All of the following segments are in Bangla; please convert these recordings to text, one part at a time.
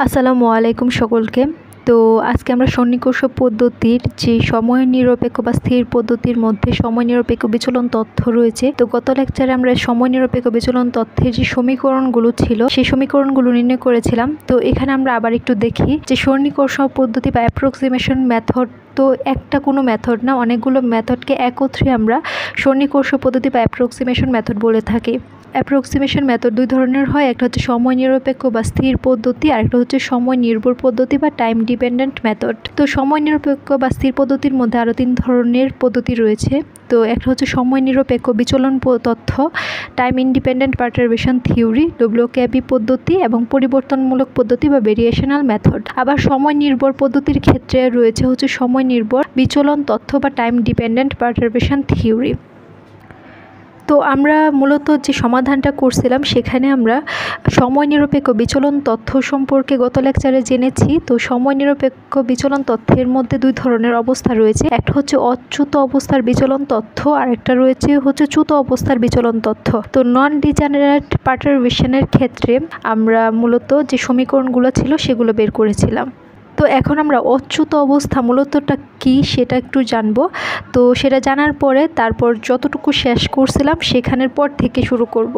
আসসালামু আলাইকুম সকলকে। তো আজকে আমরা সন্নিকর্ষ পদ্ধতির যে সময় নিরপেক্ষ বা স্থির পদ্ধতির মধ্যে সময় নিরপেক্ষ বিচলন তথ্য রয়েছে, তো গত লেকচারে আমরা সময় নিরপেক্ষ বিচলন তথ্যের যে সমীকরণগুলো ছিল সেই সমীকরণগুলো নির্ণয় করেছিলাম। তো এখানে আমরা আবার একটু দেখি যে সন্নিকর্ষ পদ্ধতি বা অ্যাপ্রক্সিমেশন মেথড তো একটা কোনো মেথড না, অনেকগুলো মেথডকে একত্রে আমরা সন্নিকর্ষ পদ্ধতি বা অ্যাপ্রক্সিমেশন মেথড বলে থাকি। অ্যাপ্রক্সিমেশন মেথড দুই ধরনের হয়, একটা হচ্ছে সময় নিরপেক্ষ বা স্থির পদ্ধতি, আর একটা হচ্ছে সময় নির্ভর পদ্ধতি বা টাইম ডিপেন্ডেন্ট মেথড। তো সময় নিরপেক্ষ বা স্থির পদ্ধতির মধ্যে আরও 3 ধরনের পদ্ধতি রয়েছে। তো একটা হচ্ছে সময় নিরপেক্ষ বিচলন তথ্য, টাইম ইন্ডিপেন্ডেন্ট পারটারবেশন থিওরি, ডব্লিউকেবি পদ্ধতি এবং পরিবর্তনমূলক পদ্ধতি বা ভেরিয়েশনাল মেথড। আবার সময় নির্ভর পদ্ধতির ক্ষেত্রে রয়েছে হচ্ছে সময় নির্ভর বিচলন তথ্য বা টাইম ডিপেন্ডেন্ট পারটারবেশন থিওরি। তো আমরা মূলত যে সমাধানটা করছিলাম সেখানে আমরা সময় নিরপেক্ষ বিচলন তথ্য সম্পর্কে গত লেকচারে জেনেছি। তো সময় নিরপেক্ষ বিচলন তথ্যের মধ্যে 2 ধরনের অবস্থা রয়েছে, একটা হচ্ছে অচ্যুত অবস্থার বিচলন তথ্য আর একটা রয়েছে হচ্ছে চ্যুত অবস্থার বিচলন তথ্য। তো নন ডিজেনারেট পারটারবেশনের ক্ষেত্রে আমরা মূলত যে সমীকরণগুলো ছিল সেগুলো বের করেছিলাম। তো এখন আমরা অচ্যুত অবস্থা মূলতটা কি সেটা একটু জানবো। তো সেটা জানার পরে তারপর যতটুকু শেষ করছিলাম সেখানের পর থেকে শুরু করব।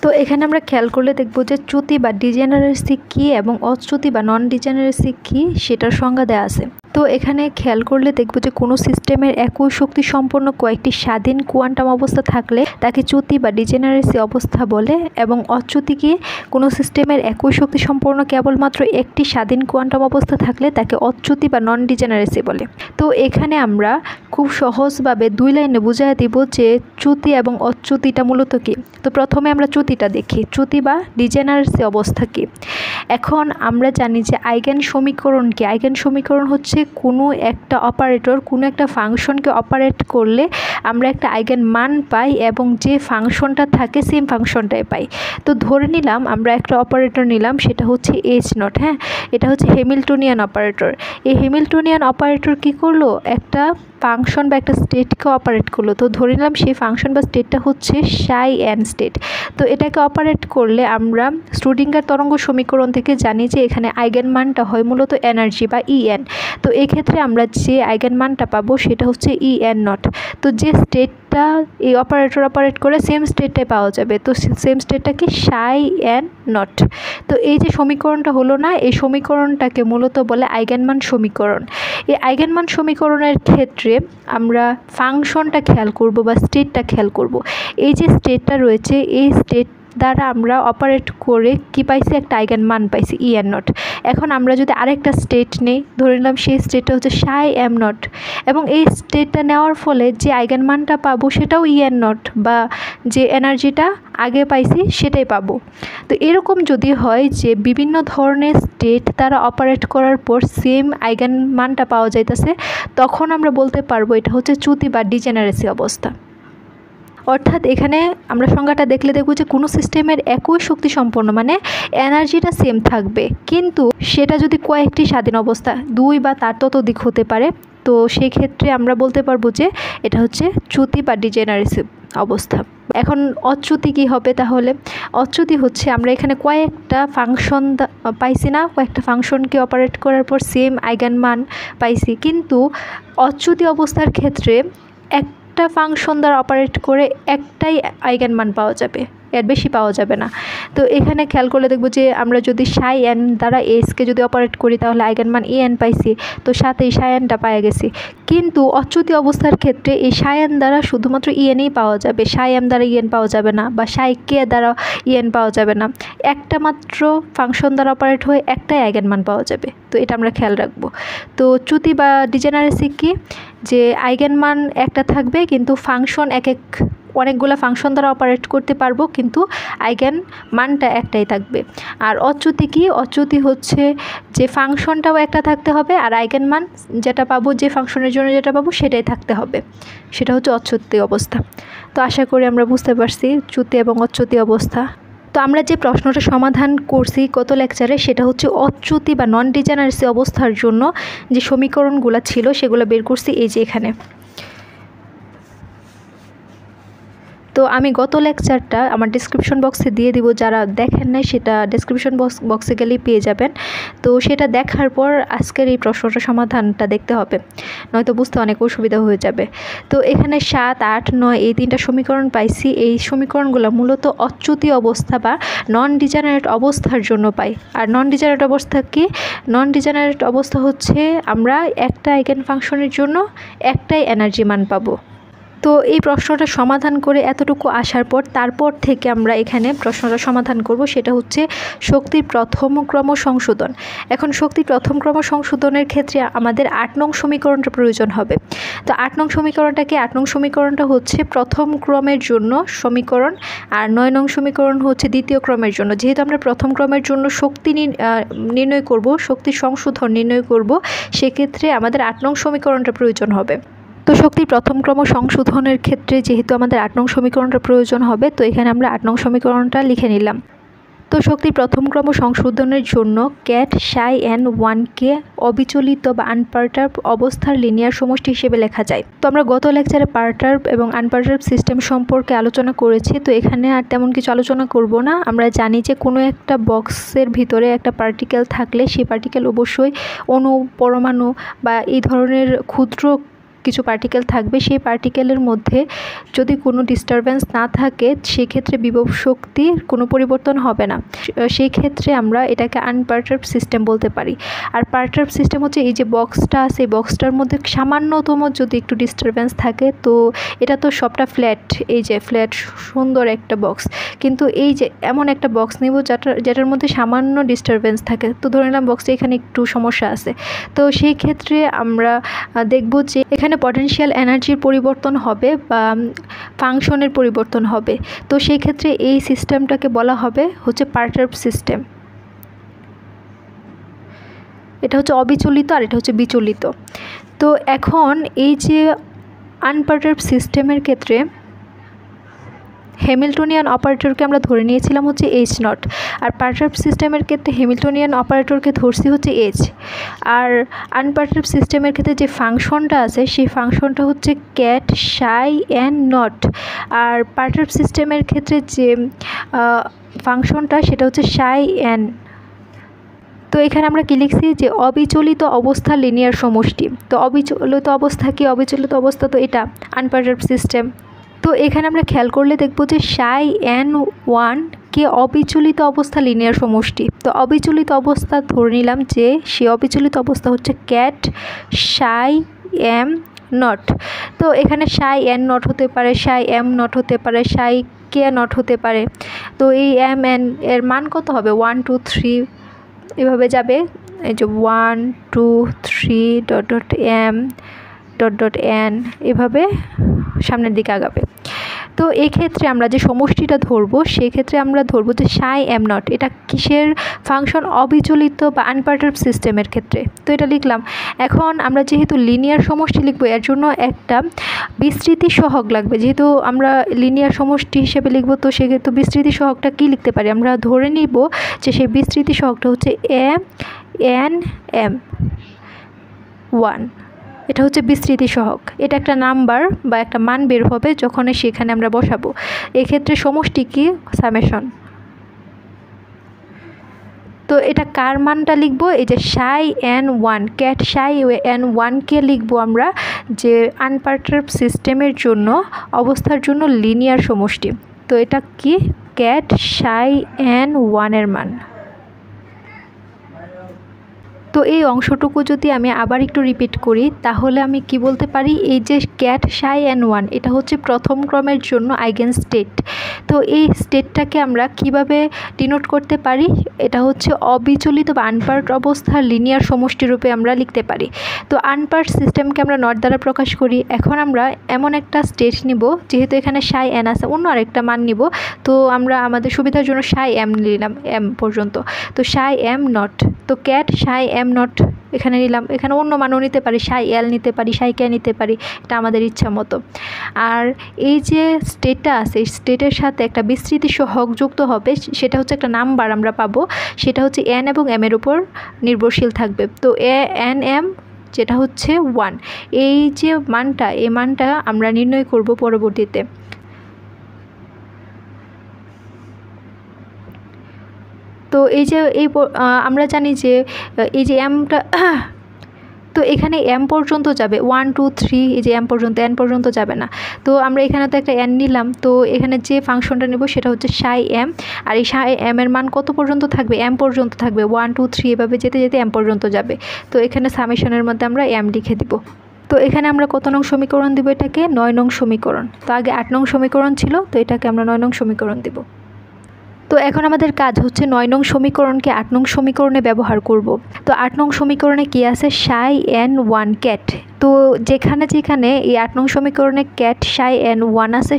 তো এখানে আমরা খেয়াল করলে দেখব যে চ্যুতি বা ডিজেনারেসি কী এবং অচ্যুতি বা নন ডিজেনারেসি কী সেটার সংজ্ঞা দেওয়া আছে। তো এখানে খেয়াল করলে দেখব যে কোনো সিস্টেমের একই শক্তি সম্পন্ন কয়েকটি স্বাধীন কোয়ান্টাম অবস্থা থাকলে তাকে চ্যুতি বা ডিজেনারেসি অবস্থা বলে, এবং অচ্যুতিকে কোনো সিস্টেমের একই শক্তি সম্পন্ন কেবলমাত্র একটি স্বাধীন কোয়ান্টাম অবস্থা থাকলে তাকে অচ্যুতি বা নন ডিজেনারেসি বলে। তো এখানে আমরা খুব সহজভাবে 2 লাইনে বুঝিয়ে দিব যে চ্যুতি এবং অচ্যুতিটা মূলত কী। তো প্রথমে আমরা চ্যুতিটা দেখি, চ্যুতি বা ডিজেনারেসি অবস্থা কী। এখন আমরা জানি যে আইগেন সমীকরণ কি। আইগেন সমীকরণ হচ্ছে কোনো একটা অপারেটর কোনো একটা ফাংশনকে অপারেট করলে আমরা একটা আইগেন মান পাই এবং যে ফাংশনটা থাকে সেম ফাংশনটাই পাই। তো ধরে নিলাম আমরা একটা অপারেটর নিলাম, সেটা হচ্ছে এইচ নট। হ্যাঁ, এটা হচ্ছে হ্যামিল্টনিয়ান অপারেটর। এই হ্যামিল্টনিয়ান অপারেটর কী করলো, একটা ফাংশন বা একটা স্টেটকে অপারেট করলো। তো ধরে নিলাম সেই ফাংশন বা স্টেটটা হচ্ছে সাই এন স্টেট। তো এটাকে অপারেট করলে আমরা শ্রোডিঙ্গার তরঙ্গ সমীকরণ থেকে জানি যে এখানে আইগেন মানটা হয় মূলত এনার্জি বা ইএন। তো এক্ষেত্রে আমরা যে আইগেন মানটা পাবো সেটা হচ্ছে ইএন নট। তো যে স্টেটটা এই অপারেটর অপারেট করে সেম স্টেটটাই পাওয়া যাবে। তো সেম স্টেটটা কি, সাই এন নট। তো এই যে সমীকরণটা হলো না, এই সমীকরণটাকে মূলত বলে আইগেনমান সমীকরণ। এই আইগেনমান সমীকরণের ক্ষেত্রে আমরা ফাংশনটা খেয়াল করব বা স্টেটটা খেয়াল করব। এই যে স্টেটটা রয়েছে এই স্টেট দ্বারা আমরা অপারেট করে কি পাইছি, একটা আইগেন মান পাইছি ইএন নট। এখন আমরা যদি আরেকটা স্টেট নেই, ধরে নিলাম সেই স্টেটটা হচ্ছে সাই এম নট, এবং এই স্টেটটা নেওয়ার ফলে যে আইগেন মানটা পাবো সেটাও ইএন নট, বা যে এনার্জিটা আগে পাইছি সেটাই পাবো। তো এরকম যদি হয় যে বিভিন্ন ধরনের স্টেট দ্বারা অপারেট করার পর সেম আইগেন মানটা পাওয়া যাইতেছে, তখন আমরা বলতে পারবো এটা হচ্ছে চ্যুতি বা ডিজেনারেসি অবস্থা। অর্থাৎ এখানে আমরা সংজ্ঞাটা দেখলে দেখব যে কোনো সিস্টেমের একই শক্তি সম্পন্ন মানে এনার্জিটা সেম থাকবে, কিন্তু সেটা যদি কয়েকটি স্বাধীন অবস্থা 2 বা তার ততোধিক হতে পারে, তো সেই ক্ষেত্রে আমরা বলতে পারবো যে এটা হচ্ছে চ্যুতি বা ডিজেনারেসি অবস্থা। এখন অচ্যুতি কী হবে তাহলে? অচ্যুতি হচ্ছে আমরা এখানে কয়েকটা ফাংশন পাইছি না, কয়েকটা ফাংশনকে অপারেট করার পর সেম আইগেন মান পাইছি, কিন্তু অচ্যুতি অবস্থার ক্ষেত্রে একটা ফাংশন দ্বারা অপারেট করে একটাই আইগেন মান পাওয়া যাবে, এর বেশি পাওয়া যাবে না। তো এখানে খেয়াল করলে দেখব যে আমরা যদি সাই এন দ্বারা এসকে যদি অপারেট করি তাহলে আইগেন মান ই এন পাইছি, তো সাথে সাই এনটা পাওয়া গেছি। কিন্তু অচ্যুতি অবস্থার ক্ষেত্রে এই সাই এন দ্বারা শুধুমাত্র ইএনই পাওয়া যাবে, সাই এম দ্বারা ইএন পাওয়া যাবে না, বা সাই কে দ্বারা ইএন পাওয়া যাবে না। একটা মাত্র ফাংশন দ্বারা অপারেট হয়ে একটাই আইগেন মান পাওয়া যাবে। তো এটা আমরা খেয়াল রাখবো। তো চ্যুতি বা ডিজেনারেসি কি, যে আইগেন মান একটা থাকবে কিন্তু ফাংশন অনেকগুলো ফাংশন দ্বারা অপারেট করতে পারবো, কিন্তু আইগেন মানটা একটাই থাকবে। আর অচ্যুতি কি, অচ্যুতি হচ্ছে যে ফাংশনটাও একটা থাকতে হবে আর আইগেন মান যেটা পাবো, যে ফাংশনের জন্য যেটা পাবো সেটাই থাকতে হবে, সেটা হচ্ছে অচ্যুতি অবস্থা। তো আশা করি আমরা বুঝতে পারছি চ্যুতি এবং অচ্যুতি অবস্থা। তো আমরা যে প্রশ্নটা সমাধান করছি গত লেকচারে সেটা হচ্ছে অচ্যুতি বা নন ডিজেনারেসি অবস্থার জন্য যে সমীকরণগুলো ছিল সেগুলো বের করছি এই যে এখানে। তো আমি গত লেকচারটা আমার ডেসক্রিপশন বক্সে দিয়ে দিব, যারা দেখেন নাই সেটা ডেসক্রিপশন বক্সে গেলেই পেয়ে যাবেন। তো সেটা দেখার পর আজকের এই প্রশ্নটা সমাধানটা দেখতে হবে, নয়তো বুঝতে অনেক অসুবিধা হয়ে যাবে। তো এখানে 7, 8, 9 এই 3টা সমীকরণ পাইছি। এই সমীকরণগুলো মূলত অচ্যুতি অবস্থা বা নন ডিজেনারেট অবস্থার জন্য পাই। আর নন ডিজেনারেট অবস্থা কি? নন ডিজেনারেট অবস্থা হচ্ছে আমরা একটা আইগেন ফাংশনের জন্য একটাই এনার্জি মান পাবো। তো এই প্রশ্নটা সমাধান করে এতটুকু আসার পর তারপর থেকে আমরা এখানে প্রশ্নটা সমাধান করব, সেটা হচ্ছে শক্তির প্রথম ক্রম সংশোধন। এখন শক্তির প্রথম ক্রম সংশোধনের ক্ষেত্রে আমাদের 8 নং সমীকরণটা প্রয়োজন হবে। তো 8 নং সমীকরণটা কি? 8 নং সমীকরণটা হচ্ছে প্রথম ক্রমের জন্য সমীকরণ, আর 9 নং সমীকরণ হচ্ছে দ্বিতীয় ক্রমের জন্য। যেহেতু আমরা প্রথম ক্রমের জন্য শক্তি নির্ণয় করব, শক্তির সংশোধন নির্ণয় করব, সেক্ষেত্রে আমাদের 8 নং সমীকরণটা প্রয়োজন হবে। তো শক্তির প্রথম ক্রম সংশোধনের ক্ষেত্রে যেহেতু আমাদের 8 নং সমীকরণটা প্রয়োজন হবে, তো এখানে আমরা 8 নং সমীকরণটা লিখে নিলাম। তো শক্তির প্রথম ক্রম সংশোধনের জন্য ক্যাট সাই এন 1কে অবিচলিত বা আনপারটার্ব অবস্থার লিনিয়ার সমষ্টি হিসেবে লেখা যায়। তো আমরা গত লেকচারে পারটার্ব এবং আনপারটার্ব সিস্টেম সম্পর্কে আলোচনা করেছি, তো এখানে আর তেমন কিছু আলোচনা করব না। আমরা জানি যে কোনো একটা বক্সের ভিতরে একটা পার্টিকেল থাকলে সেই পার্টিকেল অবশ্যই অণু, পরমাণু বা এই ধরনের ক্ষুদ্র কিছু পার্টিকেল থাকবে। সেই পার্টিকেলের মধ্যে যদি কোনো ডিস্টারবেন্স না থাকে, সেক্ষেত্রে বিভব শক্তির কোনো পরিবর্তন হবে না। সেই ক্ষেত্রে আমরা এটাকে আনপারটার্ব সিস্টেম বলতে পারি। আর পারটার্ব সিস্টেম হচ্ছে এই যে বক্সটা আছে, এই বক্সটার মধ্যে সামান্যতম যদি একটু ডিস্টারবেন্স থাকে, তো এটা তো সবটা ফ্ল্যাট, এই যে ফ্ল্যাট সুন্দর একটা বক্স, কিন্তু এই যে এমন একটা বক্স নেব যেটার মধ্যে সামান্য ডিস্টারবেন্স থাকে। তো ধরে নিলাম বক্সটা এখানে একটু সমস্যা আছে, তো সেই ক্ষেত্রে আমরা দেখব যে এখানে পটেনশিয়াল এনার্জির পরিবর্তন হবে বা ফাংশনের পরিবর্তন হবে। তো সেই ক্ষেত্রে এই সিস্টেমটাকে বলা হবে হচ্ছে পারটার্ব সিস্টেম। এটা হচ্ছে অবিচলিত আর এটা হচ্ছে বিচলিত। তো এখন এই যে আনপারটার্ব সিস্টেমের ক্ষেত্রে হ্যামিল্টনিয়ান অপারেটরকে আমরা ধরে নিয়েছিলাম হচ্ছে H0, আর পারটার্ব সিস্টেমের ক্ষেত্রে হ্যামিল্টনিয়ান অপারেটরকে ধরছি হচ্ছে H। আর আনপারটার্ব সিস্টেমের ক্ষেত্রে যে ফাংশনটা আছে সেই ফাংশনটা হচ্ছে ক্যাট সাই এন নট, আর পারটার্ব সিস্টেমের ক্ষেত্রে যে ফাংশনটা সেটা হচ্ছে সাই এন। তো এখানে আমরা কি লিখছি যে অবিচলিত অবস্থা লিনিয়ার সমষ্টি। তো অবিচলিত অবস্থা কি? অবিচলিত অবস্থা তো এটা আনপারটার্ব সিস্টেম। তো এখানে আমরা খেয়াল করলে দেখব যে সাই এন 1কে অবিচলিত অবস্থা লিনিয়ার সমষ্টি। তো অবিচলিত অবস্থা ধরে নিলাম যে সে অবিচলিত অবস্থা হচ্ছে ক্যাট সাই এম নট। তো এখানে সাই এন নট হতে পারে, সাই এম নট হতে পারে, সাই কে নট হতে পারে। তো এই এম এন এর মান কত হবে? 1, 2, 3 এভাবে যাবে। এই যে 1, 2, 3 dot dot M dot dot N এভাবে সামনের দিকে আগাবে। তো এই ক্ষেত্রে আমরা যে সমষ্টিটা ধরবো, সেক্ষেত্রে আমরা ধরবো যে সাই এম নট। এটা কিসের ফাংশন? অবিচলিত বা আনপারটার্ব সিস্টেমের ক্ষেত্রে। তো এটা লিখলাম। এখন আমরা যেহেতু লিনিয়ার সমষ্টি লিখবো, এর জন্য একটা বিস্তৃতি সহগ লাগবে। যেহেতু আমরা লিনিয়ার সমষ্টি হিসেবে লিখবো, তো সেক্ষেত্রে বিস্তৃতি সহগটা কী লিখতে পারি? আমরা ধরে নিব যে সেই বিস্তৃতি সহগটা হচ্ছে এন এম 1। এটা হচ্ছে বিস্তৃতি সহগ। এটা একটা নাম্বার বা একটা মান বের হবে যখন সেখানে আমরা বসাবো। এক্ষেত্রে সমষ্টি কি? সামেশন। তো এটা কার মানটা লিখবো? এই যে সাই এন 1, ক্যাট সাই এন 1কে লিখবো আমরা যে আনপারটার্ব সিস্টেমের জন্য অবস্থার জন্য লিনিয়ার সমষ্টি। তো এটা কি? ক্যাট সাই এন 1 মান। তো এই অংশটুকু যদি আমি আবার একটু রিপিট করি, তাহলে আমি কি বলতে পারি? এই যে ক্যাট সাই এন 1 এটা হচ্ছে প্রথম ক্রমের জন্য আইগেন স্টেট। তো এই স্টেটটাকে আমরা কিভাবে ডিনোট করতে পারি? এটা হচ্ছে অবিচলিত বা আনপার্ট অবস্থার লিনিয়ার সমষ্টি রূপে আমরা লিখতে পারি। তো আনপার্ট সিস্টেমকে আমরা নট দ্বারা প্রকাশ করি। এখন আমরা এমন একটা স্টেট নিব, যেহেতু এখানে সাই এন আছে, অন্য আরেকটা মান নিব। তো আমরা আমাদের সুবিধার জন্য সাই এম নিলাম, এম পর্যন্ত। তো সাই এম নট, তো ক্যাট সাই এম নট এখানে নিলাম। এখানে অন্য মানও নিতে পারি, সাই এল নিতে পারি, সাই কে নিতে পারি, এটা আমাদের ইচ্ছা মতো। আর এই যে স্টেটটা আছে, এই স্টেটের সাথে একটা বিস্তৃতি সহগ যুক্ত হবে, সেটা হচ্ছে একটা নাম্বার আমরা পাবো, সেটা হচ্ছে এন এবং এম এর উপর নির্ভরশীল থাকবে। তো এন এম যেটা হচ্ছে 1, এই যে মানটা, এই মানটা আমরা নির্ণয় করব পরবর্তীতে। তো এই যে আমরা জানি যে এই যে এমটা তো এখানে এম পর্যন্ত যাবে 1 2 3 এই যে এম পর্যন্ত এন পর্যন্ত যাবে না। তো আমরা এখানে তো একটা এন নিলাম, তো এখানে যে ফাংশনটা নেব সেটা হচ্ছে সাই এম, আর এই সাই এম এর মান কত পর্যন্ত থাকবে? এম পর্যন্ত থাকবে, 1 2 3 এভাবে যেতে যেতে এম পর্যন্ত যাবে। তো এখানে সামেশনের মধ্যে আমরা এম লিখে দিব। তো এখানে আমরা কত নং সমীকরণ দিব? এটাকে 9 নং সমীকরণ। তো আগে 8 নং সমীকরণ ছিল, তো এটাকে আমরা 9 নং সমীকরণ দিব। তো এখন আমাদের কাজ হচ্ছে 9 নং সমীকরণকে 8 নং সমীকরণে ব্যবহার করব। তো 8 নং সমীকরণে কি আছে? সাই এন 1 ক্যাট। তো যেখানে যেখানে এই 8 নং সমীকরণে ক্যাট সাই এন 1 আছে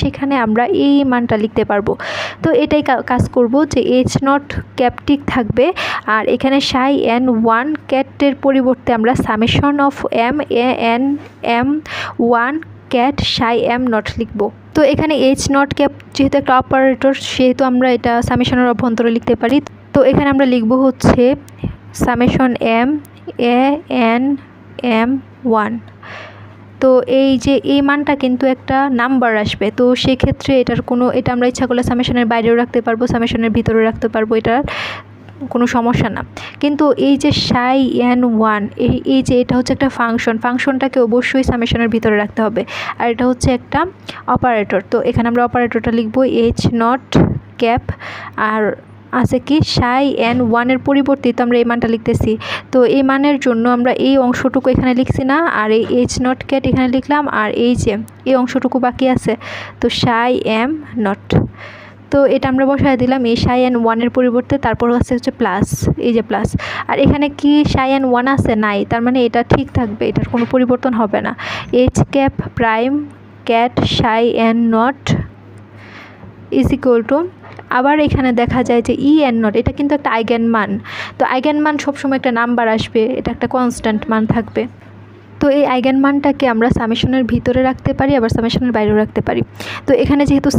সেখানে আমরা এই মানটা লিখতে পারবো। তো এটাই কাজ করব যে এইচ নট ক্যাপটিক থাকবে, আর এখানে সাই এন 1 ক্যাটের পরিবর্তে আমরা summation of M A N M 1 ket psi M naught লিখব। তো এখানে এইচ নট ক্যাপ যেহেতু একটা অপারেটর, সেহেতু আমরা এটা সামেশনের অভ্যন্তরে লিখতে পারি। তো এখানে আমরা লিখব হচ্ছে summation M A N M 1। তো এই যে এই মানটা কিন্তু একটা নাম্বার আসবে, তো সেক্ষেত্রে এটা আমরা ইচ্ছা করলে সামেশনের বাইরেও রাখতে পারবো, সামেশনের ভিতরেও রাখতে পারবো, এটার কোনো সমস্যা না। কিন্তু এই যে সাই এন 1 এই যে এটা হচ্ছে একটা ফাংশনটাকে অবশ্যই সামেশনের ভিতরে রাখতে হবে, আর এটা হচ্ছে একটা অপারেটর। তো এখানে আমরা অপারেটরটা লিখবো এইচ নট ক্যাপ, আর আছে কি সাই এন 1-এর পরিবর্তে তো আমরা এই মানটা লিখতেছি। তো এই মানের জন্য আমরা এই অংশটুকু এখানে লিখছি না, আর এই এইচ নট ক্যাট এখানে লিখলাম, আর এই যে এই অংশটুকু বাকি আছে, তো সাই এম নট। তো এটা আমরা বসায় দিলাম এই সাই এন 1-এর পরিবর্তে, তারপর হচ্ছে প্লাস, এই যে প্লাস। আর এখানে কি সাই এন 1 আছে? নাই, তার মানে এটা ঠিক থাকবে, এটার কোনো পরিবর্তন হবে না। H cap prime ket psi N naught is equal two, আবার এখানে দেখা যায় যে ই এন নট, এটা কিন্তু একটা আইগেন মান। তো আইগেন মান সবসময় একটা নাম্বার আসবে, এটা একটা কনস্ট্যান্ট মান থাকবে। তো এই আইগেন মানটাকে আমরা সামেশনের ভিতরে রাখতে পারি, আবার সামেশনের বাইরেও রাখতে পারি। তো এখানে যেহেতু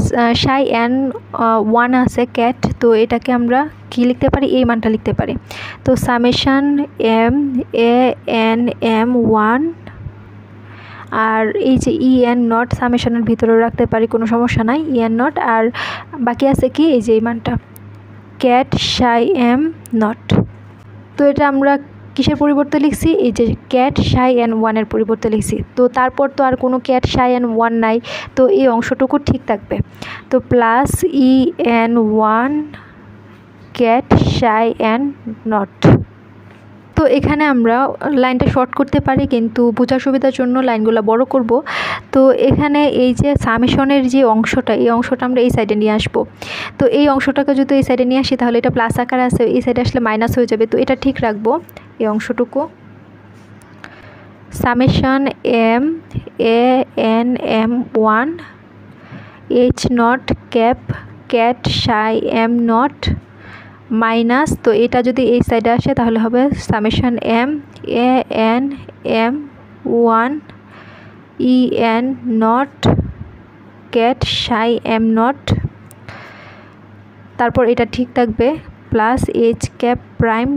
সাই এন 1 আছে ক্যাট, তো এটাকে আমরা কি লিখতে পারি? এই মানটা লিখতে পারি। তো summation M A N M 1, আর এই যে ই এন নট সামেশনের ভিতরেও রাখতে পারি, কোনো সমস্যা নাই, ই এন নট। আর বাকি আছে কি? এই যে এই মানটা ক্যাট সাই এম নট। তো এটা আমরা কিসের পরিবর্তে লিখছি? এই যে ক্যাট সাই এন 1-এর পরিবর্তে লিখছি। তো তারপর তো আর কোনো ক্যাট সাই এন 1 নাই, তো এই অংশটুকু ঠিক থাকবে। তো plus E N 1 ket psi N naught. তো এখানে আমরা লাইনটা শর্ট করতে পারি, কিন্তু বোঝার সুবিধার জন্য লাইনগুলো বড় করব। তো এখানে এই যে সামেশনের যে অংশটা, এই অংশটা আমরা এই সাইডে নিয়ে আসব। তো এই অংশটাকে যদি এই সাইডে নিয়ে আসি তাহলে এটা প্লাস আকার আছে, এই সাইডে আসলে মাইনাস হয়ে যাবে। তো এটা ঠিক রাখবো, এই অংশটুকু summation M A N M 1 H naught cap ket psi M naught minus, তো এটা যদি এই সাইডে আসে তাহলে হবে summation M A N M 1 E N naught ket psi M naught, তারপর এটা ঠিক থাকবে plus H cap prime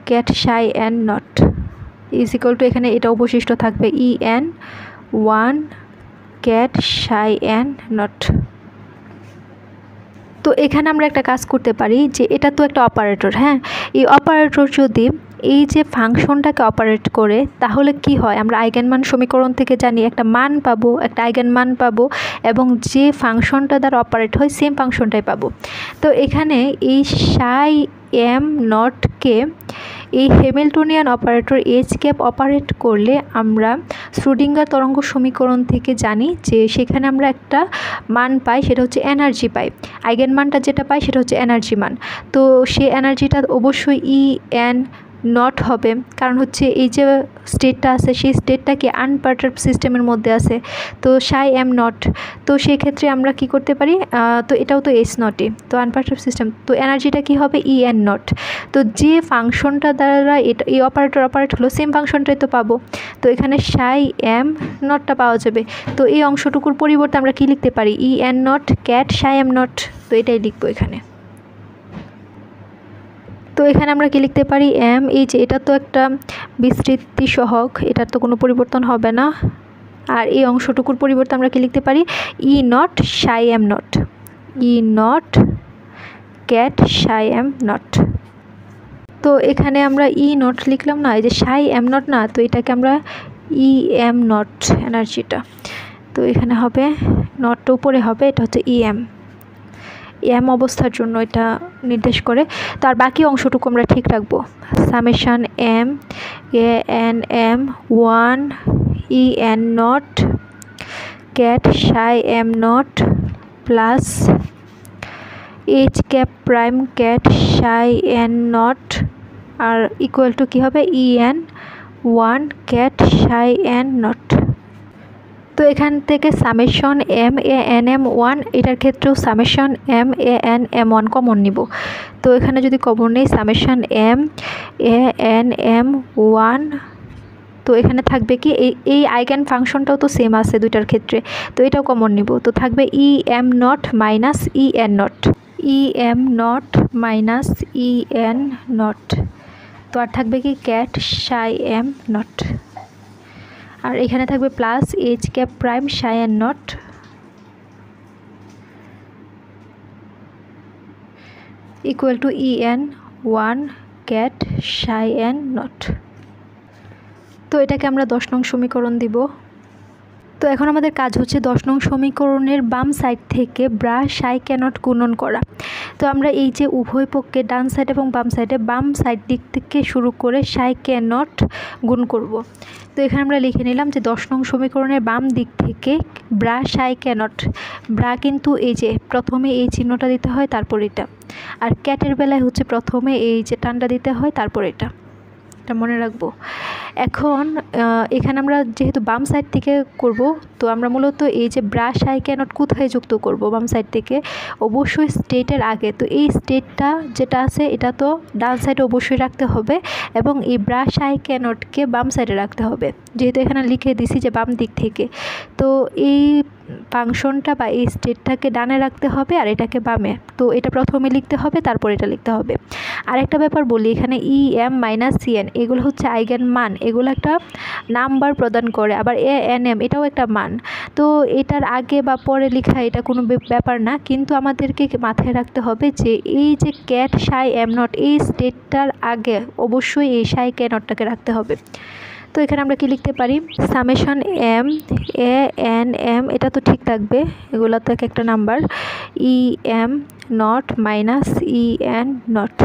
ket psi N naught is equal to, এখানে এটা অবশিষ্ট থাকবে E N 1 ket psi N naught. তো এখানে আমরা একটা কাজ করতে পারি যে এটা তো একটা অপারেটর, হ্যাঁ, এই অপারেটর যদি এই যে ফাংশনটাকে অপারেট করে তাহলে কি হয়? আমরা আইগেন মান সমীকরণ থেকে জানি একটা মান পাবো, একটা আইগেন মান পাবো, এবং যে ফাংশনটা দ্বারা অপারেট হয় সেম ফাংশনটাই পাবো। তো এখানে এই সাই এম নটকে এই Hamiltonian operator H cap operate করলে আমরা শ্রোডিঙ্গার তরঙ্গ সমীকরণ থেকে জানি যে সেখানে আমরা একটা মান পাই, সেটা হচ্ছে এনার্জি পাই। আইগেন মানটা যেটা পাই সেটা হচ্ছে এনার্জি মান। তো সেই এনার্জিটা অবশ্যই ই এন নট হবে, কারণ হচ্ছে এই যে স্টেটটা আছে সেই স্টেটটা কি আনপারটার্ব সিস্টেমের মধ্যে আছে, তো সাই এম নট। তো সেক্ষেত্রে আমরা কি করতে পারি? তো এটাও তো এস নটে, তো আনপারটার্ব সিস্টেম, তো এনার্জিটা কি হবে? E N naught. তো যে ফাংশনটা দ্বারা এটা এই অপারেটর অপারেট হলো সেম ফাংশনটাই তো পাবো, তো এখানে সাই এম নটটা পাওয়া যাবে। তো এই অংশটুকুর পরিবর্তে আমরা কি লিখতে পারি? ই N naught ket psi M naught, তো এটাই লিখবো এখানে। তো এখানে আমরা কি লিখতে পারি? এম, এই যে এটা তো একটা বিস্তৃতি সহগ, এটার তো কোনো পরিবর্তন হবে না, আর এই অংশটুকুর পরিবর্তে আমরা কি লিখতে পারি? ই not Sai M not, E not ket psi M naught. তো এখানে আমরা ই নট লিখলাম না, এই যে সাই এম নট না, তো এটাকে আমরা ই এম নট এনার্জিটা, তো এখানে হবে নটটা উপরে হবে, এটা হচ্ছে ই এম অবস্থার জন্য এটা নির্দেশ করে। তার বাকি অংশটুকু আমরা ঠিক রাখবো। Summation M A N M 1 E N naught ket psi M naught plus H cap prime ket psi N naught আর ইকুয়াল টু কী হবে E N 1 ket psi N naught. তো এখান থেকে summation M A N M 1, এটার ক্ষেত্রেও summation M A N M 1 common নিব। তো এখানে যদি কমন নেই summation M A N M 1, তো এখানে থাকবে কি এই আইগেন ফাংশনটাও তো সেম আছে দুইটার ক্ষেত্রে, তো এটাও কমন নিব। তো থাকবে ই M naught minus E N not, E M naught minus E N naught. তো আর থাকবে কি ক্যাট সাই এম নট, আর এখানে থাকবে plus H cap prime Sai N not equal to E N 1 ket psi N naught. তো এটাকে আমরা 10 নং সমীকরণ দিব। তো এখন আমাদের কাজ হচ্ছে 10 নং সমীকরণের বাম সাইড থেকে ব্রা সাই ক্যানট গুণন করা। তো আমরা এই যে উভয় পক্ষে ডান সাইড এবং বাম সাইডে বাম সাইড দিক থেকে শুরু করে সাই ক্যানট গুণ করব। তো এখানে আমরা লিখে নিলাম যে 10 নং সমীকরণের বাম দিক থেকে ব্রা সাই ক্যানট, ব্রা কিন্তু এই যে প্রথমে এই চিহ্নটা দিতে হয় তারপর এটা, আর ক্যাটের বেলায় হচ্ছে প্রথমে এই যে টানটা দিতে হয় তারপর এটা মনে রাখবো। এখন এখানে আমরা যেহেতু বাম সাইড থেকে করব, তো আমরা মূলত এই যে ব্রা সাই ক্যানট কোথায় যুক্ত করব বাম সাইড থেকে, অবশ্যই স্টেটের আগে। তো এই স্টেটটা যেটা আছে এটা তো ডান সাইডে অবশ্যই রাখতে হবে, এবং এই ব্রা সাই ক্যানটকে বাম সাইডে রাখতে হবে, যেহেতু এখানে লিখে দিছি যে বাম দিক থেকে। তো এই ফাংশনটা বা এই স্টেটটাকে ডানে রাখতে হবে আর এটাকে বামে, তো এটা প্রথমে লিখতে হবে তারপর এটা লিখতে হবে। আরেকটা ব্যাপার বলি, এখানে E M minus C N এগুলো হচ্ছে আইগেন মান, এগুলো একটা নাম্বার প্রদান করে, আবার এ এন এম এটাও একটা মান। তো এটার আগে বা পরে লেখা এটা কোনো ব্যাপার না, কিন্তু আমাদেরকে মাথায় রাখতে হবে যে এই যে ক্যাট সাই এম নট এই স্টেটটার আগে অবশ্যই এই সাই ক্যানটটাকে রাখতে হবে। তো এখানে আমরা কি লিখতে পারি, summation M A N M এটা তো ঠিক থাকবে, এগুলো তো একটা number, E M naught minus E N naught.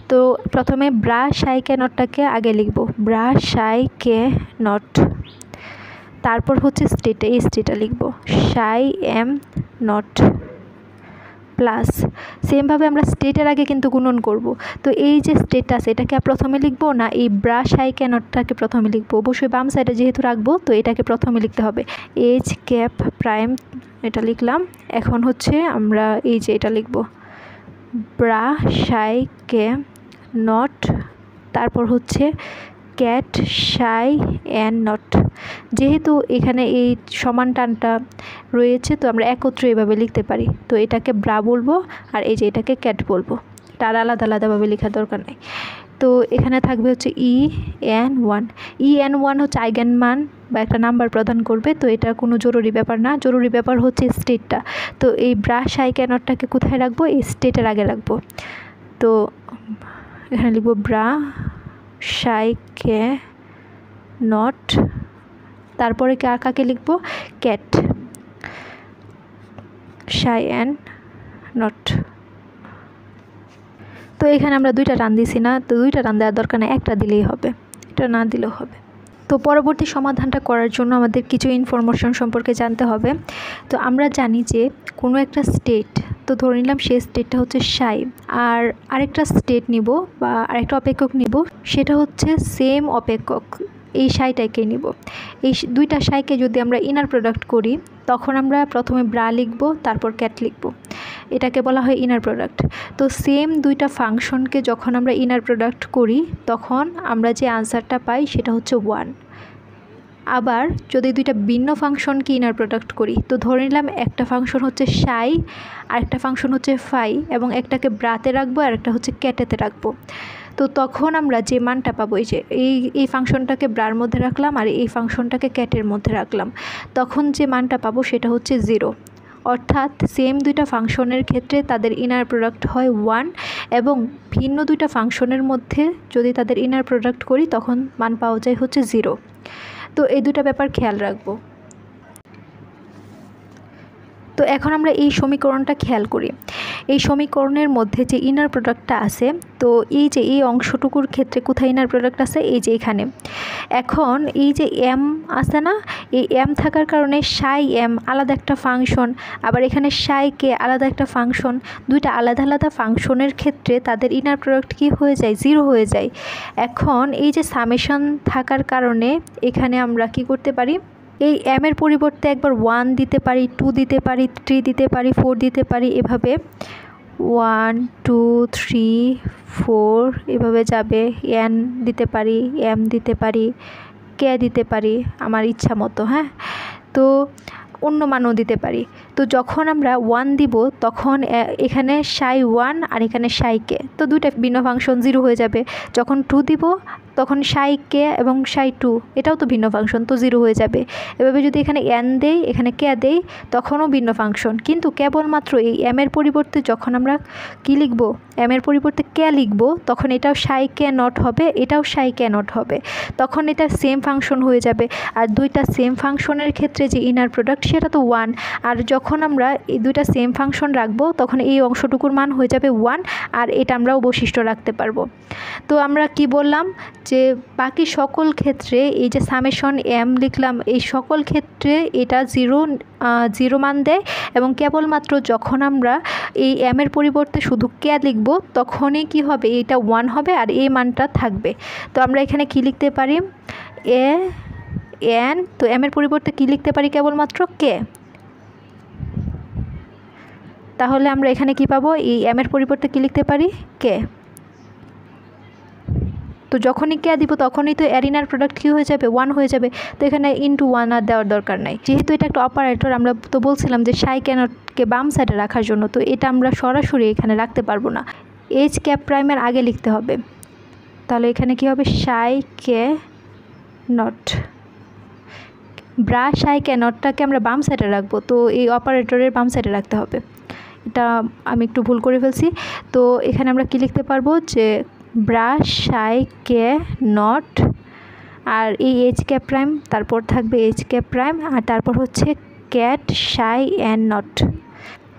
তো প্রথমে ব্রা সাই কে নটটাকে আগে লিখব, ব্রা সাই কে নট, তারপর হচ্ছে স্টেটে এই স্টেটটা লিখব সাই এম নট প্লাস, সেমভাবে আমরা স্টেটের আগে কিন্তু গুণন করব। তো এই যে স্টেটটা আছে এটাকে প্রথমে লিখবো না এই ব্রা সাই ক্যানটটাকে প্রথমে লিখবো, অবশ্যই বাম সাইডে যেহেতু রাখবো তো এটাকে প্রথমে লিখতে হবে। এইচ ক্যাপ প্রাইম এটা লিখলাম, এখন হচ্ছে আমরা এই যে এটা লিখব ব্রা সাই কে নট, তারপর হচ্ছে ক্যাট সাই এন নট। যেহেতু এখানে এই সমান টানটা রয়েছে তো আমরা একত্রে এভাবে লিখতে পারি, তো এটাকে ব্রা বলবো আর এই যে এটাকে ক্যাট বলবো, তার আলাদা আলাদাভাবে লেখার দরকার নেই। তো এখানে থাকবে হচ্ছে ই এন ওয়ান হচ্ছে আইগেন মান বা একটা নাম্বার প্রদান করবে, তো এটা কোনো জরুরি ব্যাপার না, জরুরি ব্যাপার হচ্ছে স্টেটটা। তো এই ব্রা সাই ক্যানটটাকে কোথায় রাখবো, এই স্টেটের আগে রাখবো। তো এখানে লিখবো ব্রা সাই কে নট, তারপরে কাকে লিখবো ক্যাট সাই এন নট। তো এখানে আমরা দুইটা টান দিছি না, তো দুইটা টান দেওয়ার দরকার নেই, একটা দিলেই হবে, এটা না দিলেও হবে। তো পরবর্তী সমাধানটা করার জন্য আমাদের কিছু ইনফরমেশন সম্পর্কে জানতে হবে। তো আমরা জানি যে কোনো একটা স্টেট, তো ধরে নিলাম সেই স্টেটটা হচ্ছে সাই, আর আরেকটা স্টেট নিব বা আরেকটা অপেক্ষক নিব, সেটা হচ্ছে সেম অপেক্ষক, এই সাইটাকে নিব। এই দুইটা সাইকে যদি আমরা ইনার প্রোডাক্ট করি তখন আমরা প্রথমে ব্রা লিখব তারপর ক্যাট লিখব, এটাকে বলা হয় ইনার প্রোডাক্ট। তো সেম দুইটা ফাংশনকে যখন আমরা ইনার প্রোডাক্ট করি তখন আমরা যে আনসারটা পাই সেটা হচ্ছে 1। আবার যদি দুইটা ভিন্ন ফাংশনকে ইনার প্রোডাক্ট করি, তো ধরে নিলাম একটা ফাংশন হচ্ছে সাই আর একটা ফাংশন হচ্ছে ফাই, এবং একটাকে ব্রাতে রাখবো আর একটা হচ্ছে ক্যাটেতে রাখবো। তো তখন আমরা যে মানটা পাবো, এই যে এই ফাংশনটাকে ব্রার মধ্যে রাখলাম আর এই ফাংশনটাকে ক্যাটের মধ্যে রাখলাম, তখন যে মানটা পাবো সেটা হচ্ছে 0, অর্থাৎ সেম দুইটা ফাংশনের ক্ষেত্রে তাদের ইনার প্রোডাক্ট হয় 1 এবং ভিন্ন দুইটা ফাংশনের মধ্যে যদি তাদের ইনার প্রোডাক্ট করি তখন মান পাওয়া যায় হচ্ছে 0। তো এই দুটো ব্যাপার খেয়াল রাখবো। তো এখন আমরা এই সমীকরণটা খেয়াল করি। এই সমীকরণের মধ্যে যে ইনার প্রোডাক্টটা আছে, তো এই যে এই অংশটুকুর ক্ষেত্রে কোথায় ইনার প্রোডাক্ট আছে, এই যে এখানে। এখন এই যে এম আছে না, এই এম থাকার কারণে সাই এম আলাদা একটা ফাংশন, আবার এখানে সাই কে আলাদা একটা ফাংশন, দুইটা আলাদা আলাদা ফাংশনের ক্ষেত্রে তাদের ইনার প্রোডাক্ট কি হয়ে যায়, 0 হয়ে যায়। এখন এই যে সামেশন থাকার কারণে এখানে আমরা কি করতে পারি, এই এম এর পরিবর্তে একবার 1 দিতে পারি, 2 দিতে পারি, 3 দিতে পারি, 4 দিতে পারি, এভাবে 1 2 3 4 এভাবে যাবে। এন দিতে পারি, এম দিতে পারি, কে দিতে পারি আমার ইচ্ছা মতো। হ্যাঁ, তো অন্য মানও দিতে পারি। তো যখন আমরা 1 দিব তখন এখানে সাই 1 আর এখানে সাই কে, তো দুইটা ভিন্ন ফাংশন 0 হয়ে যাবে। যখন 2 দিব তখন সাই কে এবং সাই 2 এটাও তো ভিন্ন ফাংশন, তো 0 হয়ে যাবে। এভাবে যদি এখানে এন দেই, এখানে কে দেই, তখনও ভিন্ন ফাংশন। কিন্তু কেবলমাত্র এই এম এর পরিবর্তে যখন আমরা কি লিখব, এম এর পরিবর্তে কে লিখব, তখন এটাও সাই কে নট হবে, এটাও সাই কে নট হবে। তখন এটা সেম ফাংশন হয়ে যাবে। আর দুইটা সেম ফাংশনের ক্ষেত্রে যে ইনার প্রোডাক্ট সেটা তো 1। আর যখন আমরা এই দুইটা সেম ফাংশন রাখবো তখন এই অংশটুকুর মান হয়ে যাবে 1, আর এটা আমরা অবশিষ্ট রাখতে পারবো। তো আমরা কি বললাম যে বাকি সকল ক্ষেত্রে এই যে সামেশন এম লিখলাম, এই সকল ক্ষেত্রে এটা 0 মান দেয়, এবং কেবলমাত্র যখন আমরা এই এম এর পরিবর্তে শুধু কে লিখব তখনই কি হবে, এটা 1 হবে আর এই মানটা থাকবে। তো আমরা এখানে কি লিখতে পারি, এ এন, তো এম এর পরিবর্তে কি লিখতে পারি, কেবলমাত্র কে। তাহলে আমরা এখানে কি পাবো, এই এম এর পরিবর্তে কি লিখতে পারি, কে। তো যখনই কে দিব তখনই তো এরিনার প্রোডাক্ট কী হয়ে যাবে, 1 হয়ে যাবে। তো এখানে ইনটু 1 আর দেওয়ার দরকার নাই, যেহেতু এটা একটা অপারেটর। আমরা তো বলছিলাম যে সাই ক্যানটকে বাম সাইডে রাখার জন্য, তো এটা আমরা সরাসরি এখানে রাখতে পারবো না, এইচ ক্যাপ প্রাইমের আগে লিখতে হবে। তাহলে এখানে কি হবে, সাই কে নট, ব্রা সাই কে নটটাকে আমরা বাম সাইডে রাখবো, তো এই অপারেটরের বাম সাইডে রাখতে হবে। এটা আমি একটু ভুল করে ফেলছি। তো এখানে আমরা কি লিখতে পারবো যে ব্রাশ সাই কে নট, আর এই এইচ কে প্রাইম, তারপর থাকবে এইচ কে প্রাইম, আর তারপর হচ্ছে ক্যাট সাই অ্যান্ড নট।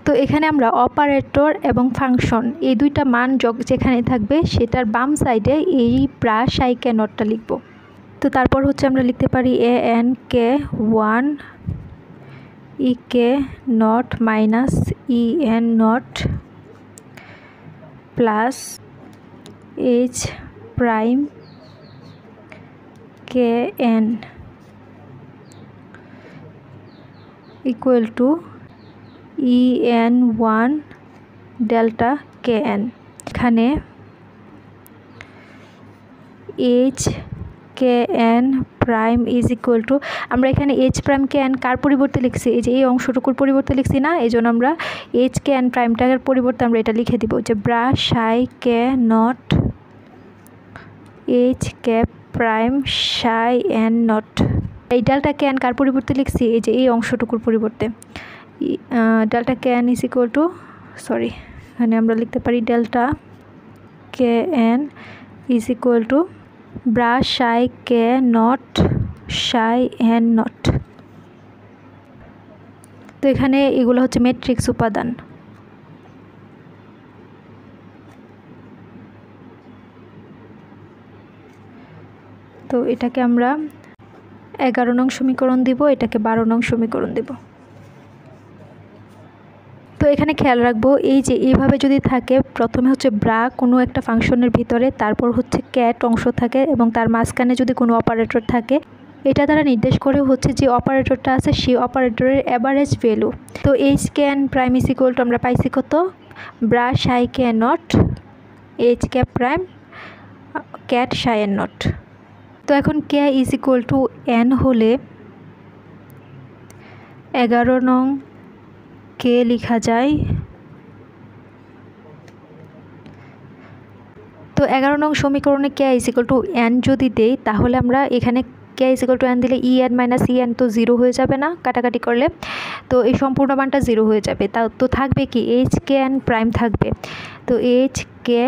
তো এখানে আমরা অপারেটর এবং ফাংশন এই দুইটা মান যেখানে থাকবে সেটার বাম সাইডে এই ব্রাশ সাই কে নটটা লিখব। তো তারপর হচ্ছে আমরা লিখতে পারি A N K 1 E K naught minus E N naught plus H prime K N equal to E N 1 delta K N. এখানে H K N prime is equal to, আমরা এখানে এইচ প্রাইম কে এন কার পরিবর্তে লিখছি, এই যে এই অংশটুকুর পরিবর্তে লিখছি না, এই জন্য আমরা এইচ কে এন প্রাইমটার পরিবর্তে আমরা এটা লিখে দিব যে brush Sai K naught H K prime Sai N not. এই ডেল্টা কে এন কার পরিবর্তে লিখছি, এই যে এই অংশটুকুর পরিবর্তে delta K N is equal two, sorry এখানে আমরা লিখতে পারি delta K N is equal two brush Sai K not Sai N naught. তো এখানে এগুলো হচ্ছে ম্যাট্রিক্স উপাদান। তো এটাকে আমরা 11 নং সমীকরণ দিব, এটাকে 12 নং সমীকরণ দিব। তো এখানে খেয়াল রাখবো এই যে এইভাবে যদি থাকে, প্রথমে হচ্ছে ব্রা কোনো একটা ফাংশনের ভিতরে, তারপর হচ্ছে ক্যাট অংশ থাকে এবং তার মাঝখানে যদি কোনো অপারেটর থাকে, এটা দ্বারা নির্দেশ করে হচ্ছে যে অপারেটরটা আছে সেই অপারেটরের অ্যাভারেজ ভ্যালু। তো H K N prime is equal to আমরা পাইছি কত, bra psi K naught H K prime ket psi N naught. তো এখন K is equal to N হলে 11 নং কে লেখা যায়। তো 11 নং সমীকরণে কে ইজ ইকুয়াল টু এন যদি দেই, তাহলে আমরা এখানে কে কে ইজিক্যাল টু এন দিলে E N minus E N তো জিরো হয়ে যাবে না কাটাকাটি করলে, তো এই সম্পূর্ণ মানটা জিরো হয়ে যাবে। তা তো থাকবে কি এইচ কে এন প্রাইম থাকবে। তো এইচ কে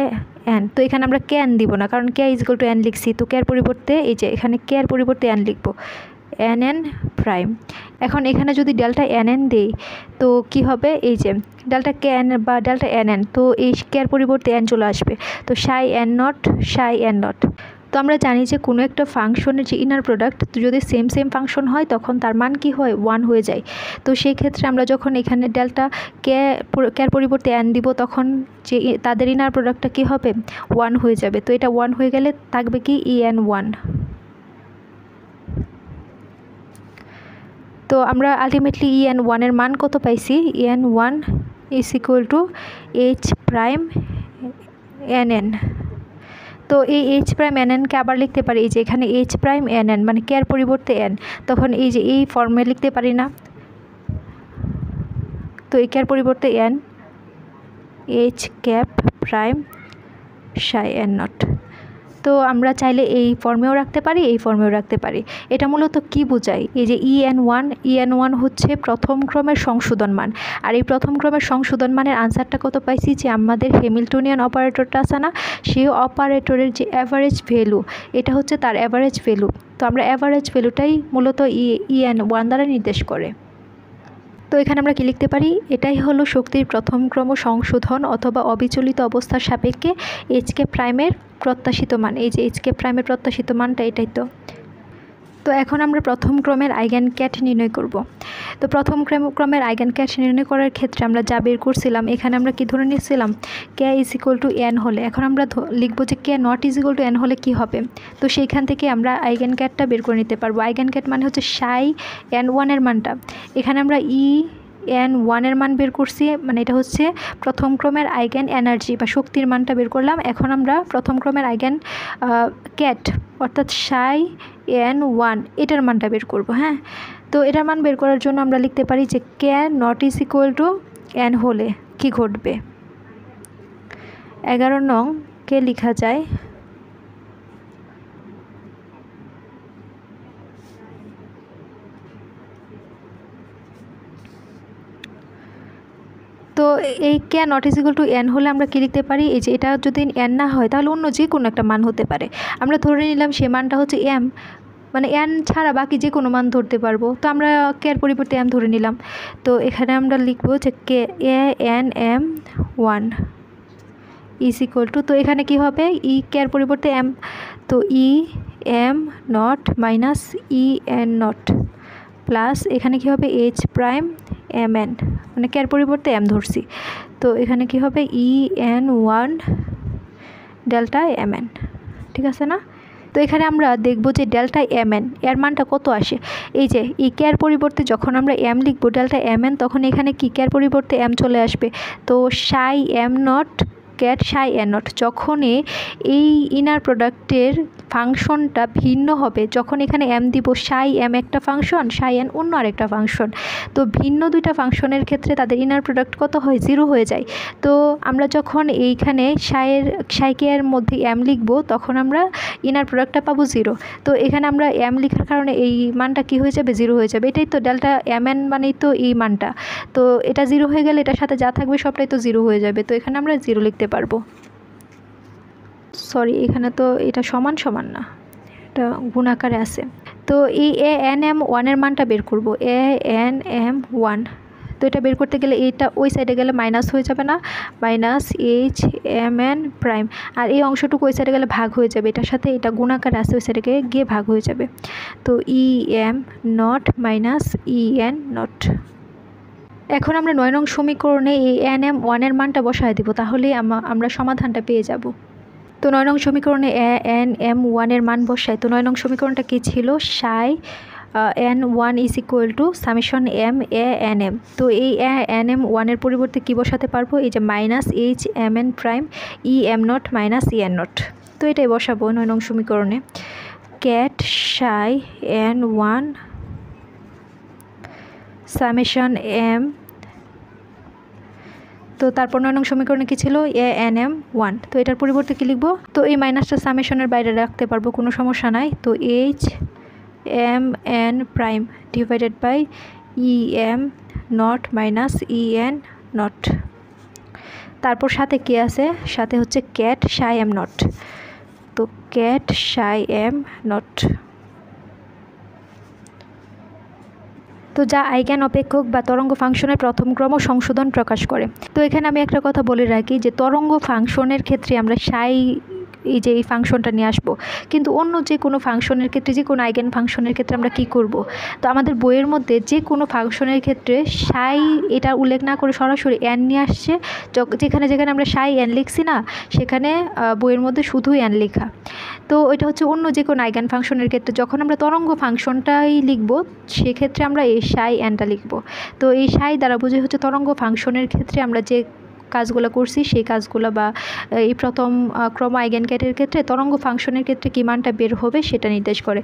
এন, তো এখানে আমরা কে এন দিব না কারণ কে ইজিক্যাল টু এন লিখছি, তো কে এর পরিবর্তে এই যে এখানে কে এর পরিবর্তে এন লিখবো, এন এন প্রাইম। এখন এখানে যদি ডেল্টা এন এন দেই তো কি হবে, এই যে ডেল্টা কে এন বা ডেল্টা এন এন, তো এই কে এর পরিবর্তে এন চলে আসবে, তো সাই N not Sai N naught. তো আমরা জানি যে কোনো একটা ফাংশনের যে ইনার প্রোডাক্ট যদি সেম সেম ফাংশন হয় তখন তার মান কি হয়, 1 হয়ে যায়। তো সেই ক্ষেত্রে আমরা যখন এখানে ডেল্টা কে এর পরিবর্তে এন দিব তখন যে তাদের ইনার প্রোডাক্টটা কি হবে, 1 হয়ে যাবে। তো এটা 1 হয়ে গেলে থাকবে কি ই এন 1। তো আমরা আলটিমেটলি ই এন 1 এর মান কত পাইছি, ই N 1 is equal two H prime N N. তো এই এইচ প্রাইম এন এনকে আবার লিখতে পারি এই যে এখানে এইচ প্রাইম এন এন মানে কে এর পরিবর্তে এন, তখন এই যে এই ফর্মে লিখতে পারি না, তো এই কে এর পরিবর্তে এন এইচ ক্যাপ প্রাইম সাই এন নট। তো আমরা চাইলে এই ফর্মেও রাখতে পারি, এই ফর্মেও রাখতে পারি। এটা মূলত কি বোঝায়, এই যে ই এন ওয়ান হচ্ছে প্রথম ক্রমের সংশোধন মান, আর এই প্রথম ক্রমের সংশোধন মানের আনসারটা কত পাইছি, যে আমাদের হ্যামিল্টনিয়ান অপারেটরটা আছে না, সেই অপারেটরের যে অ্যাভারেজ ভ্যালু, এটা হচ্ছে তার অ্যাভারেজ ভ্যালু। তো আমরা অ্যাভারেজ ভ্যালুটাই মূলত ই এন 1 দ্বারা নির্দেশ করে। তো এখানে আমরা কি লিখতে পারি, এটাই হলো শক্তির প্রথম ক্রম সংশোধন অথবা অবিচলিত অবস্থার সাপেক্ষে এইচ কে প্রাইমের প্রত্যাশিত মান। এই যে এইচ কে প্রাইমের প্রত্যাশিত মানটা এটাই। তো এখন আমরা প্রথম ক্রমের আইগেন ক্যাট নির্ণয় করব। তো প্রথম ক্রমের আইগেন ক্যাট নির্ণয় করার ক্ষেত্রে আমরা যা বের করছিলাম, এখানে আমরা কি ধরে নিয়েছিলাম, K is equal to N হলে। এখন আমরা লিখবো যে K naught is equal to N হলে কি হবে। তো সেইখান থেকে আমরা আইগেন ক্যাটটা বের করে নিতে পারবো। আইগেন ক্যাট মানে হচ্ছে সাই এন 1 এর মানটা, এখানে আমরা ই এন 1 এর মান বের করছি, মানে এটা হচ্ছে প্রথম ক্রমের আইগেন এনার্জি বা শক্তির মানটা বের করলাম। এখন আমরা প্রথম ক্রমের আইগেন ক্যাট অর্থাৎ সাই এন 1 এটার মানটা বের করব। হ্যাঁ, তো এটার মান বের করার জন্য আমরা লিখতে পারি যে K naught is equal to N হলে কি ঘটবে। 11 নং কে লেখা যায় তো এই K naught is equal to N হলে আমরা কি লিখতে পারি, এই যে এটা যদি এন না হয় তাহলে অন্য যে কোনো একটা মান হতে পারে। আমরা ধরে নিলাম সে মানটা হচ্ছে এম, মানে এন ছাড়া বাকি যে কোনো মান ধরতে পারবো। তো আমরা কে এর পরিবর্তে এম ধরে নিলাম। তো এখানে আমরা লিখবো যে K A N M 1 is equal to, তো এখানে কি হবে ই কে এর পরিবর্তে এম, তো ই M naught minus E N naught plus এখানে কি হবে এইচ প্রাইম এম এন, মানে কে এর পরিবর্তে এম ধরছি। তো এখানে কি হবে E N 1 delta M N, ঠিক আছে না। তো এখানে আমরা দেখব যে ডেল্টা এম এন এর মানটা কত আসে। এই যে ই কে এর পরিবর্তে যখন আমরা এম লিখবো ডেল্টা এম এন, তখন এখানে কি কে এর পরিবর্তে এম চলে আসবে। তো সাই M not ket psi N not, যখনই এই ইনার প্রোডাক্টের ফাংশনটা ভিন্ন হবে, যখন এখানে এম দিব সাই এম একটা ফাংশন, সাই এন অন্য আরেকটা ফাংশন, তো ভিন্ন দুইটা ফাংশনের ক্ষেত্রে তাদের ইনার প্রোডাক্ট কত হয়, 0 হয়ে যায়। তো আমরা যখন এইখানে সাইকে এর মধ্যে এম লিখব তখন আমরা ইনার প্রোডাক্টটা পাবো 0। তো এখানে আমরা এম লেখার কারণে এই মানটা কি হয়ে যাবে, 0 হয়ে যাবে। এটাই তো ডেল্টা এম এন মানেই তো এই মানটা। তো এটা 0 হয়ে গেলে এটার সাথে যা থাকবে সবটাই তো 0 হয়ে যাবে। তো এখানে আমরা 0 লিখতে পারবো। সরি, এখানে তো এটা সমান সমান না, এটা গুণ আকারে আছে। তো এই এ এন এম 1 এর মানটা বের করব, এ এন এম 1। তো এটা বের করতে গেলে এইটা ওই সাইডে গেলে মাইনাস হয়ে যাবে না, minus H M N prime, আর এই অংশটুকু ওই সাইডে গেলে ভাগ হয়ে যাবে, এটার সাথে এটা গুণ আকারে আছে ওই সাইডে গিয়ে ভাগ হয়ে যাবে। তো ই M naught minus E N not. এখন আমরা 9 নং সমীকরণে এই এন এম 1 এর মানটা বসায় দিব, তাহলেই আমরা সমাধানটা পেয়ে যাব। তো 9 নং সমীকরণে এ এন এম 1 এর মান বসায়। তো 9 নং সমীকরণটা কী ছিল, psi N 1 is equal to summation M A N M. তো এই এ এন এম 1 এর পরিবর্তে কী বসাতে পারবো, এই যে minus H M N prime E M naught minus E N naught. তো এটাই বসাবো 9 নং সমীকরণে, cat psi N 1 summation M. তো তারপর 9 নং সমীকরণে কী ছিল, এ এন এম 1। তো এটার পরিবর্তে কী লিখবো, তো এই মাইনাসটা সামেশনের বাইরে রাখতে পারবো, কোনো সমস্যা নাই। তো H M N prime divided by E M naught minus E N naught. তারপর সাথে কি আছে, সাথে হচ্ছে ক্যাট সাই এম নট, তো ক্যাট সাই এম নট। তো যা আইগেন অপেক্ষক বা তরঙ্গ ফাংশনের প্রথম ক্রম সংশোধন প্রকাশ করে। তো এখানে আমি একটা কথা বলে রাখি যে তরঙ্গ ফাংশনের ক্ষেত্রে আমরা সাই এই ফাংশনটা নিয়ে আসবো, কিন্তু অন্য যে কোনো ফাংশনের ক্ষেত্রে, যে কোনো আইগেন ফাংশনের ক্ষেত্রে আমরা কি করব, তো আমাদের বইয়ের মধ্যে যে কোনো ফাংশনের ক্ষেত্রে সাই এটা উল্লেখ না করে সরাসরি এন নিয়ে আসছে। যেখানে যেখানে আমরা সাই এন লিখছি না, সেখানে বইয়ের মধ্যে শুধুই এন লেখা। তো এটা হচ্ছে অন্য যে কোনো আইগেন ফাংশনের ক্ষেত্রে যখন আমরা তরঙ্গ ফাংশনটাই লিখব, সেক্ষেত্রে আমরা এই সাই এনটা লিখব। তো এই সাই দ্বারা বোঝাই হচ্ছে তরঙ্গ ফাংশনের ক্ষেত্রে আমরা যে কাজগুলো করছি সেই কাজগুলো, বা এই প্রথম ক্রম আইগেনভ্যালুর ক্ষেত্রে তরঙ্গ ফাংশনের ক্ষেত্রে কী মানটা বের হবে সেটা নির্দেশ করে।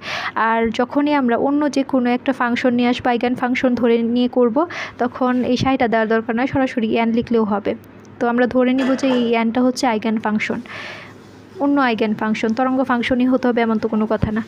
আর যখনই আমরা অন্য যে কোনো একটা ফাংশন নিয়ে আসবো, আইগেন ফাংশন ধরে নিয়ে করব, তখন এই সাইটা দেওয়ার দরকার নয়, সরাসরি এন লিখলেও হবে। তো আমরা ধরে নিব যে এই এনটা হচ্ছে আইগেন ফাংশন। অন্য আইগেন ফাংশন তরঙ্গ ফাংশনই হতে হবে এমন তো কোনো কথা না।